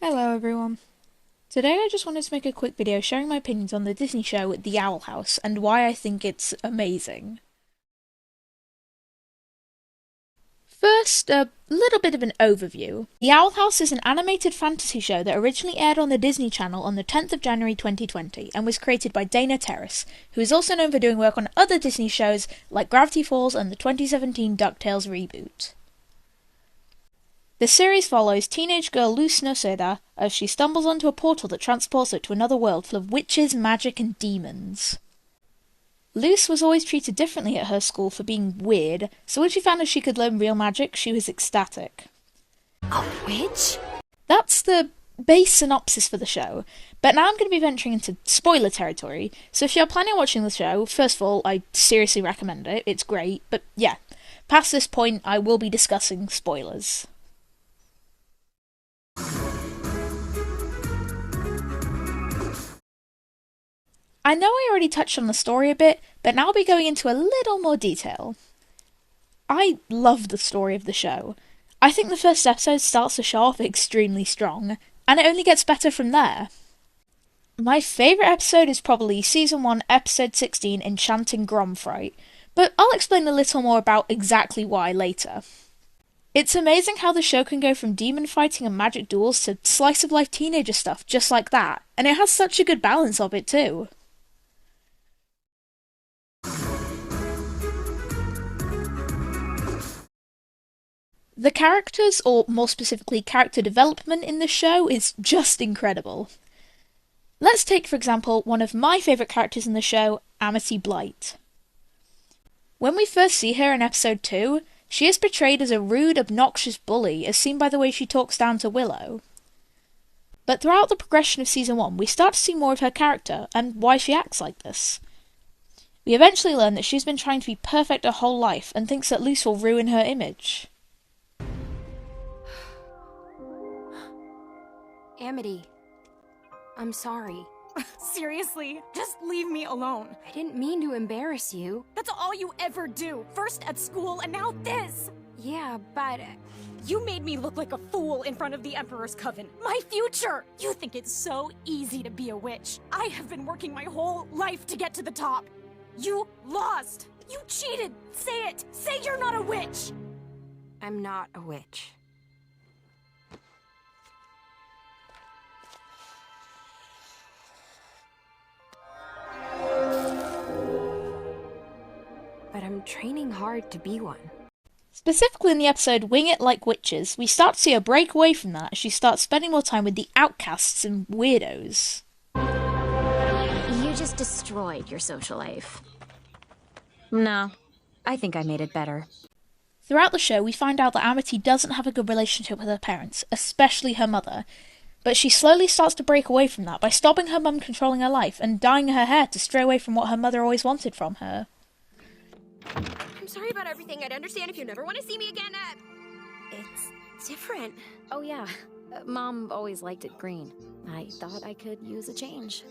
Hello everyone. Today I just wanted to make a quick video sharing my opinions on the Disney show The Owl House and why I think it's amazing. First, a little bit of an overview. The Owl House is an animated fantasy show that originally aired on the Disney Channel on the 10th of January 2020 and was created by Dana Terrace, who is also known for doing work on other Disney shows like Gravity Falls and the 2017 DuckTales reboot. The series follows teenage girl Luz Noceda as she stumbles onto a portal that transports her to another world full of witches, magic, and demons. Luz was always treated differently at her school for being weird, so when she found out she could learn real magic, she was ecstatic. A witch? That's the base synopsis for the show, but now I'm going to be venturing into spoiler territory, so if you're planning on watching the show, first of all, I seriously recommend it, it's great, but yeah, past this point I will be discussing spoilers. I know I already touched on the story a bit, but now I'll be going into a little more detail. I love the story of the show. I think the first episode starts the show off extremely strong, and it only gets better from there. My favourite episode is probably Season 1, Episode 16, Enchanting Gromfright, but I'll explain a little more about exactly why later. It's amazing how the show can go from demon fighting and magic duels to slice-of-life teenager stuff just like that, and it has such a good balance of it too. The characters, or more specifically character development in the show, is just incredible. Let's take, for example, one of my favourite characters in the show, Amity Blight. When we first see her in episode 2, she is portrayed as a rude, obnoxious bully, as seen by the way she talks down to Willow. But throughout the progression of Season 1, we start to see more of her character, and why she acts like this. We eventually learn that she's been trying to be perfect her whole life, and thinks that Luz will ruin her image. Amity, I'm sorry. Seriously, just leave me alone. I didn't mean to embarrass you. That's all you ever do. First at school and now this. Yeah, but... You made me look like a fool in front of the Emperor's Coven. My future! You think it's so easy to be a witch. I have been working my whole life to get to the top. You lost. You cheated. Say it. Say you're not a witch. I'm not a witch. But I'm training hard to be one. Specifically in the episode Wing It Like Witches, we start to see her break away from that as she starts spending more time with the outcasts and weirdos. You just destroyed your social life. No, I think I made it better. Throughout the show, we find out that Amity doesn't have a good relationship with her parents, especially her mother, but she slowly starts to break away from that by stopping her mum controlling her life and dyeing her hair to stray away from what her mother always wanted from her. I'm sorry about everything. I'd understand if you never want to see me again. It's different. Oh yeah, Mom always liked it green. I thought I could use a change.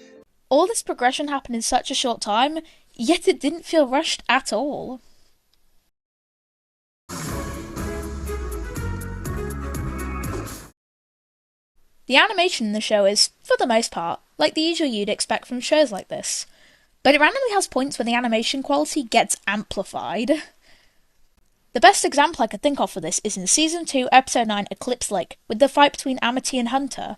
All this progression happened in such a short time, yet it didn't feel rushed at all. The animation in the show is, for the most part, like the usual you'd expect from shows like this. But it randomly has points where the animation quality gets amplified. The best example I could think of for this is in Season 2, Episode 9, Eclipse Lake, with the fight between Amity and Hunter.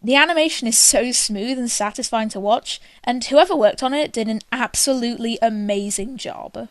The animation is so smooth and satisfying to watch, and whoever worked on it did an absolutely amazing job.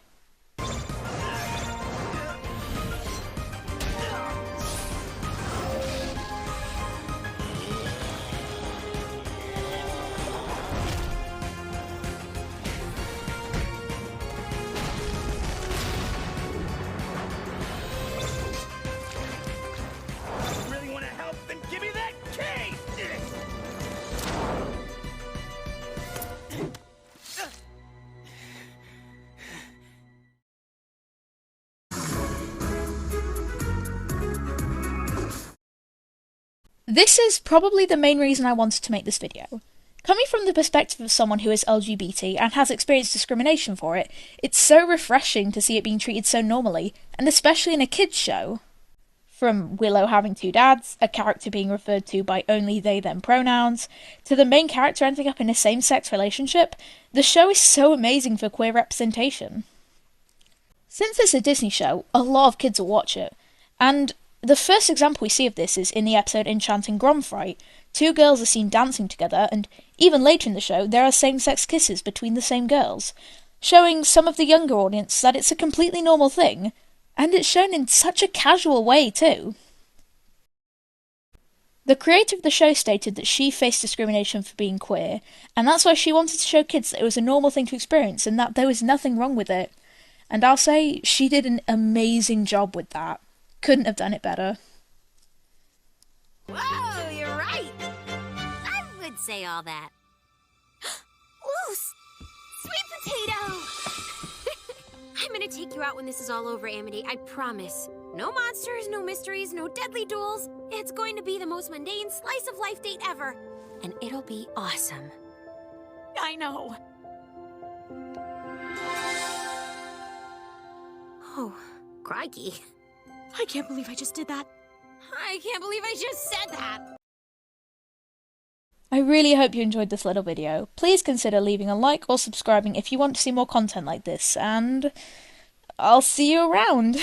This is probably the main reason I wanted to make this video. Coming from the perspective of someone who is LGBT and has experienced discrimination for it, it's so refreshing to see it being treated so normally, and especially in a kids show. From Willow having two dads, a character being referred to by only they them pronouns, to the main character ending up in a same-sex relationship, the show is so amazing for queer representation. Since it's a Disney show, a lot of kids will watch it, and the first example we see of this is in the episode Enchanting Gromfright. Two girls are seen dancing together, and even later in the show there are same-sex kisses between the same girls, showing some of the younger audience that it's a completely normal thing, and it's shown in such a casual way too. The creator of the show stated that she faced discrimination for being queer, and that's why she wanted to show kids that it was a normal thing to experience and that there was nothing wrong with it. And I'll say she did an amazing job with that. Couldn't have done it better. Whoa, you're right. I would say all that. Loose! Sweet potato! I'm gonna take you out when this is all over, Amity, I promise. No monsters, no mysteries, no deadly duels. It's going to be the most mundane slice of life date ever. And it'll be awesome. I know. Oh, crikey. I can't believe I just did that. I can't believe I just said that. I really hope you enjoyed this little video. Please consider leaving a like or subscribing if you want to see more content like this, and I'll see you around!